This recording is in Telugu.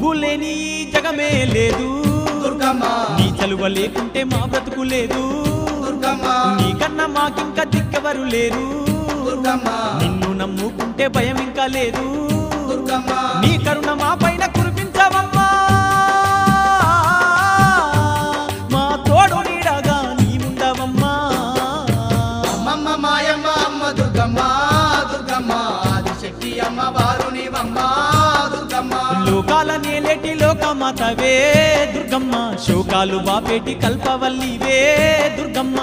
నువ్వు లేని జగమే లేదు దుర్గమ్మ నీ చలువ లేకుంటే మా బ్రతుకు లేదు దుర్గమ్మ నీకన్నా మాకింకా దిక్కెవరు లేరు దుర్గమ్మ నిన్ను నమ్ముకుంటే భయం ఇంకా లేదు దుర్గమ్మ నీ కరుణ మా పైన కురిపించవమ్మా మా తోడు నీడగా నీవుండవమ్మా అమ్మమ్మ మాయమ్మ అమ్మ దుర్గమ్మ దుర్గమ్మ ఆదిశక్తి అమ్మ వారు నీవమ్మ దుర్గమ్మ లోకాల నేలేటి లోకమాతవే దుర్గమ్మ శోకాలు బాపేటి కల్పవల్లివే దుర్గమ్మ